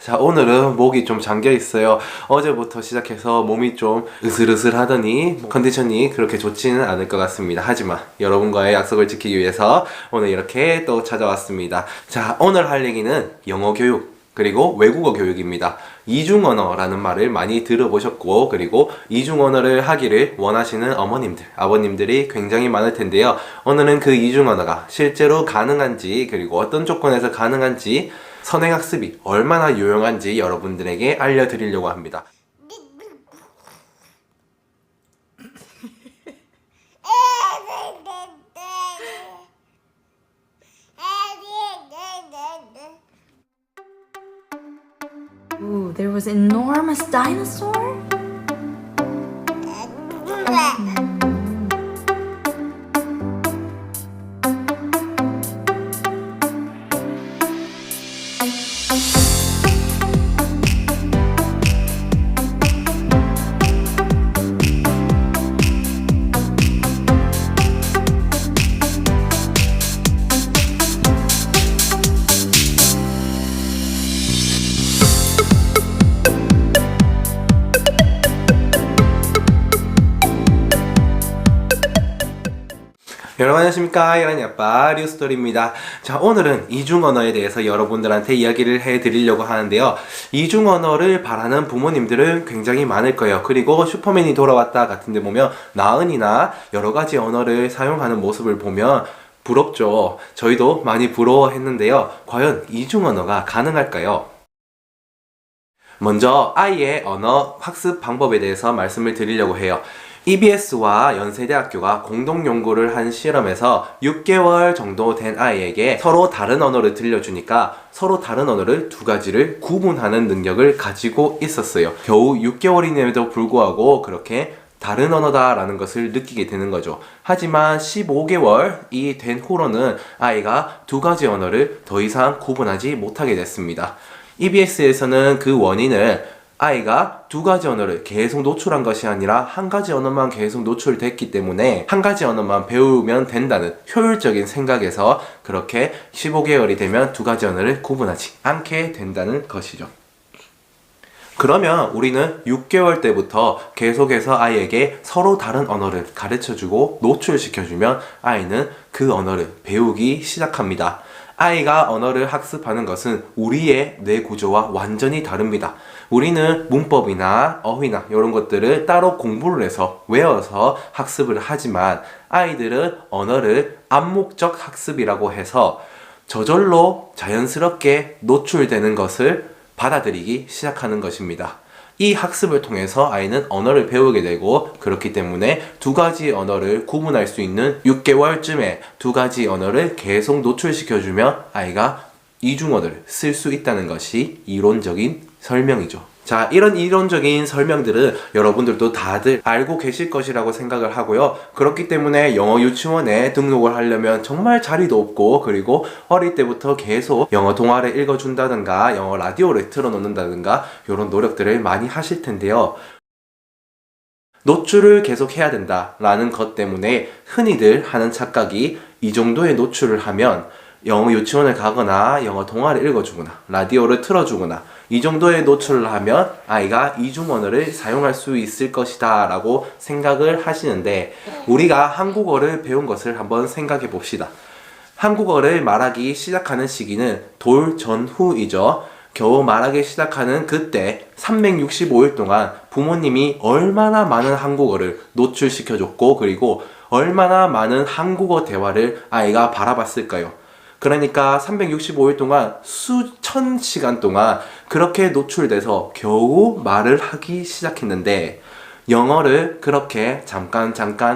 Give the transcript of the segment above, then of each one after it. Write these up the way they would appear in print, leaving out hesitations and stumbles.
자, 오늘은 목이 좀 잠겨 있어요. 어제부터 시작해서 몸이 좀 으슬으슬 하더니 컨디션이 그렇게 좋지는 않을 것 같습니다. 하지만 여러분과의 약속을 지키기 위해서 오늘 이렇게 또 찾아왔습니다. 자, 오늘 할 얘기는 영어 교육 그리고 외국어 교육입니다. 이중언어라는 말을 많이 들어보셨고, 그리고 이중언어를 하기를 원하시는 어머님들, 아버님들이 굉장히 많을 텐데요. 오늘은 그 이중언어가 실제로 가능한지, 그리고 어떤 조건에서 가능한지, 선행학습이 얼마나 유용한지 여러분들에게 알려드리려고 합니다. Ooh, there was an enormous dinosaur? 여러분 안녕하십니까, 이란이 아빠 류스토리입니다. 자, 오늘은 이중언어에 대해서 여러분들한테 이야기를 해드리려고 하는데요. 이중언어를 바라는 부모님들은 굉장히 많을 거예요. 그리고 슈퍼맨이 돌아왔다 같은 데 보면 나은이나 여러가지 언어를 사용하는 모습을 보면 부럽죠. 저희도 많이 부러워했는데요. 과연 이중언어가 가능할까요? 먼저 아이의 언어 학습 방법에 대해서 말씀을 드리려고 해요. EBS와 연세대학교가 공동 연구를 한 실험에서 6개월 정도 된 아이에게 서로 다른 언어를 들려주니까 서로 다른 언어를 두 가지를 구분하는 능력을 가지고 있었어요. 겨우 6개월임에도 불구하고 그렇게 다른 언어다라는 것을 느끼게 되는 거죠. 하지만 15개월이 된 후로는 아이가 두 가지 언어를 더 이상 구분하지 못하게 됐습니다. EBS에서는 그 원인을 아이가 두 가지 언어를 계속 노출한 것이 아니라 한 가지 언어만 계속 노출됐기 때문에 한 가지 언어만 배우면 된다는 효율적인 생각에서 그렇게 15개월이 되면 두 가지 언어를 구분하지 않게 된다는 것이죠. 그러면 우리는 6개월 때부터 계속해서 아이에게 서로 다른 언어를 가르쳐주고 노출시켜주면 아이는 그 언어를 배우기 시작합니다. 아이가 언어를 학습하는 것은 우리의 뇌 구조와 완전히 다릅니다. 우리는 문법이나 어휘나 이런 것들을 따로 공부를 해서 외워서 학습을 하지만 아이들은 언어를 암묵적 학습이라고 해서 저절로 자연스럽게 노출되는 것을 받아들이기 시작하는 것입니다. 이 학습을 통해서 아이는 언어를 배우게 되고, 그렇기 때문에 두 가지 언어를 구분할 수 있는 6개월쯤에 두 가지 언어를 계속 노출시켜주면 아이가 이중언어를 쓸 수 있다는 것이 이론적인 설명이죠. 자, 이런 이론적인 설명들은 여러분들도 다들 알고 계실 것이라고 생각을 하고요. 그렇기 때문에 영어 유치원에 등록을 하려면 정말 자리도 없고, 그리고 어릴 때부터 계속 영어 동화를 읽어준다든가 영어 라디오를 틀어놓는다든가 이런 노력들을 많이 하실 텐데요. 노출을 계속 해야 된다라는 것 때문에 흔히들 하는 착각이, 이 정도의 노출을 하면 영어 유치원을 가거나 영어 동화를 읽어주거나 라디오를 틀어주거나 이 정도의 노출을 하면 아이가 이중언어를 사용할 수 있을 것이다 라고 생각을 하시는데, 우리가 한국어를 배운 것을 한번 생각해 봅시다. 한국어를 말하기 시작하는 시기는 돌 전후이죠. 겨우 말하기 시작하는 그때 365일 동안 부모님이 얼마나 많은 한국어를 노출시켜줬고, 그리고 얼마나 많은 한국어 대화를 아이가 바라봤을까요? 그러니까 365일 동안 수천 시간 동안 그렇게 노출돼서 겨우 말을 하기 시작했는데, 영어를 그렇게 잠깐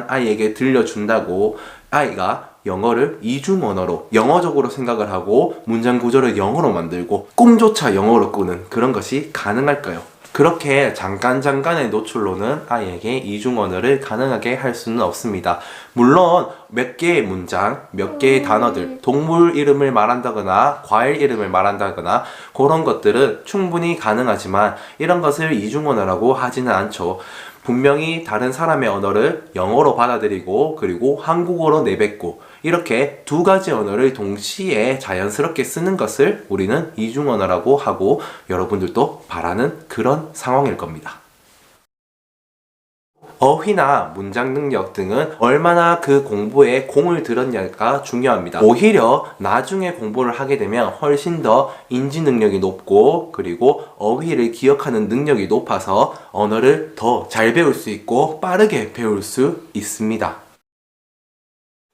아이에게 들려준다고 아이가 영어를 이중언어로 영어적으로 생각을 하고 문장 구조를 영어로 만들고 꿈조차 영어로 꾸는 그런 것이 가능할까요? 그렇게 잠깐의 노출로는 아이에게 이중언어를 가능하게 할 수는 없습니다. 물론 몇 개의 문장, 몇 개의 단어들, 동물 이름을 말한다거나 과일 이름을 말한다거나 그런 것들은 충분히 가능하지만 이런 것을 이중언어라고 하지는 않죠. 분명히 다른 사람의 언어를 영어로 받아들이고 그리고 한국어로 내뱉고 이렇게 두 가지 언어를 동시에 자연스럽게 쓰는 것을 우리는 이중 언어라고 하고 여러분들도 바라는 그런 상황일 겁니다. 어휘나 문장 능력 등은 얼마나 그 공부에 공을 들였냐가 중요합니다. 오히려 나중에 공부를 하게 되면 훨씬 더 인지 능력이 높고 그리고 어휘를 기억하는 능력이 높아서 언어를 더 잘 배울 수 있고 빠르게 배울 수 있습니다.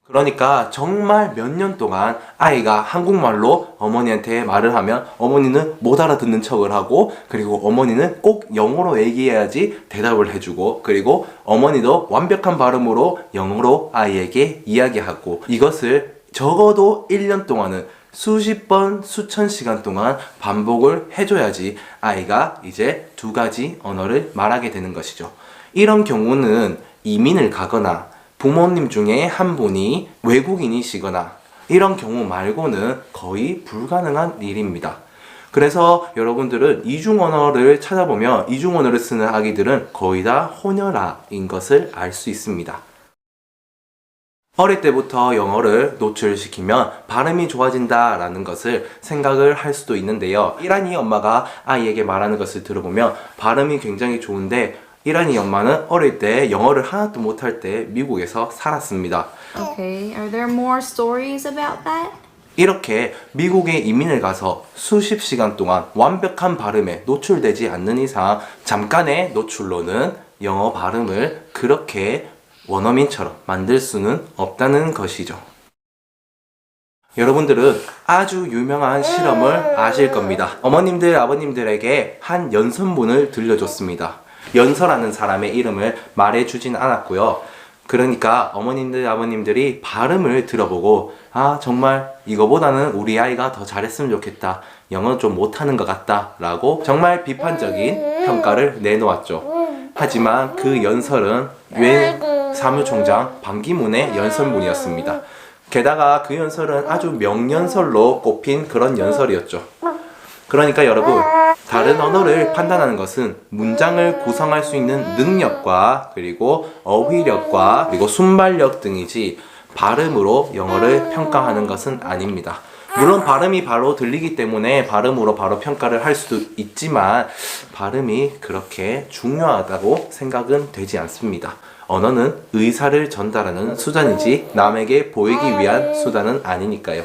그러니까 정말 몇 년 동안 아이가 한국말로 어머니한테 말을 하면 어머니는 못 알아듣는 척을 하고 그리고 어머니는 꼭 영어로 얘기해야지 대답을 해주고 그리고 어머니도 완벽한 발음으로 영어로 아이에게 이야기하고 이것을 적어도 1년 동안은 수십 번, 수천 시간 동안 반복을 해줘야지 아이가 이제 두 가지 언어를 말하게 되는 것이죠. 이런 경우는 이민을 가거나 부모님 중에 한 분이 외국인이시거나 이런 경우 말고는 거의 불가능한 일입니다. 그래서 여러분들은 이중 언어를 찾아보면 이중 언어를 쓰는 아기들은 거의 다 혼혈아인 것을 알 수 있습니다. 어릴 때부터 영어를 노출시키면 발음이 좋아진다라는 것을 생각을 할 수도 있는데요. 이란이 엄마가 아이에게 말하는 것을 들어보면 발음이 굉장히 좋은데 이란이 엄마는 어릴 때 영어를 하나도 못할 때 미국에서 살았습니다. Okay, are there more stories about that? 이렇게 미국에 이민을 가서 수십 시간 동안 완벽한 발음에 노출되지 않는 이상 잠깐의 노출로는 영어 발음을 그렇게 원어민처럼 만들 수는 없다는 것이죠. 여러분들은 아주 유명한 실험을 아실 겁니다. 어머님들, 아버님들에게 한 연선문을 들려줬습니다. 연서라는 사람의 이름을 말해주진 않았고요. 그러니까 어머님들, 아버님들이 발음을 들어보고 아 정말 이거보다는 우리 아이가 더 잘했으면 좋겠다. 영어 좀 못하는 것 같다. 라고 정말 비판적인 평가를 내놓았죠. 하지만 그 연설은 유엔 사무총장 반기문의 연설문이었습니다. 게다가 그 연설은 아주 명연설로 꼽힌 그런 연설이었죠. 그러니까 여러분, 다른 언어를 판단하는 것은 문장을 구성할 수 있는 능력과 그리고 어휘력과 그리고 순발력 등이지 발음으로 영어를 평가하는 것은 아닙니다. 물론 발음이 바로 들리기 때문에 발음으로 바로 평가를 할 수도 있지만 발음이 그렇게 중요하다고 생각은 되지 않습니다. 언어는 의사를 전달하는 수단이지 남에게 보이기 위한 수단은 아니니까요.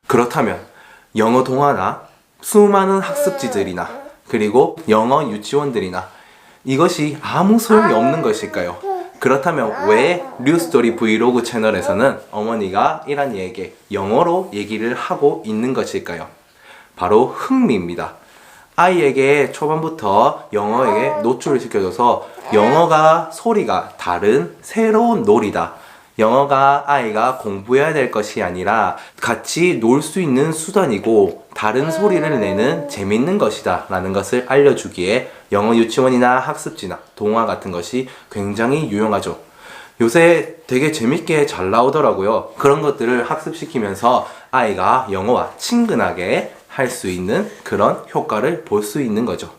그렇다면 영어 동화나 수많은 학습지들이나 그리고 영어 유치원들이나 이것이 아무 소용이 없는 것일까요? 그렇다면 왜 류스토리 브이로그 채널에서는 어머니가 이란이에게 영어로 얘기를 하고 있는 것일까요? 바로 흥미입니다. 아이에게 초반부터 영어에게 노출을 시켜줘서 영어가 소리가 다른 새로운 놀이다. 영어가 아이가 공부해야 될 것이 아니라 같이 놀 수 있는 수단이고 다른 소리를 내는 재밌는 것이다 라는 것을 알려주기에 영어 유치원이나 학습지나 동화 같은 것이 굉장히 유용하죠. 요새 되게 재밌게 잘 나오더라고요. 그런 것들을 학습시키면서 아이가 영어와 친근하게 할 수 있는 그런 효과를 볼 수 있는 거죠.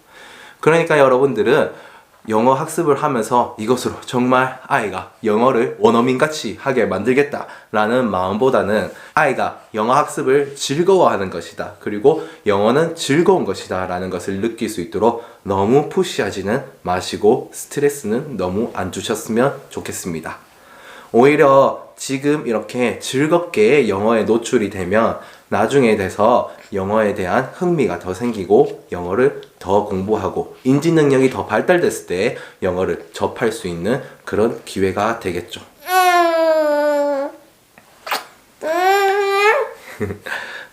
그러니까 여러분들은 영어 학습을 하면서 이것으로 정말 아이가 영어를 원어민같이 하게 만들겠다 라는 마음보다는 아이가 영어 학습을 즐거워하는 것이다. 그리고 영어는 즐거운 것이다 라는 것을 느낄 수 있도록 너무 푸시하지는 마시고 스트레스는 너무 안 주셨으면 좋겠습니다. 오히려 지금 이렇게 즐겁게 영어에 노출이 되면 나중에 돼서 영어에 대한 흥미가 더 생기고 영어를 더 공부하고 인지 능력이 더 발달됐을 때 영어를 접할 수 있는 그런 기회가 되겠죠.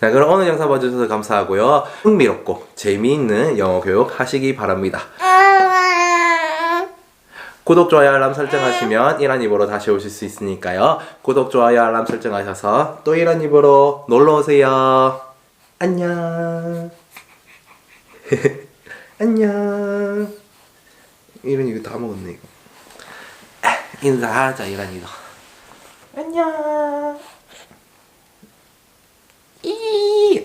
자, 그럼 오늘 영상 봐주셔서 감사하고요. 흥미롭고 재미있는 영어 교육 하시기 바랍니다. 구독, 좋아요, 알람 설정하시면 이란입으로 다시 오실 수 있으니까요. 구독, 좋아요, 알람 설정하셔서 또 이란입으로 놀러오세요. 안녕. 안녕. 이란이 이거 다 먹었네 이거. 인사하자 이란이도. 안녕. 이.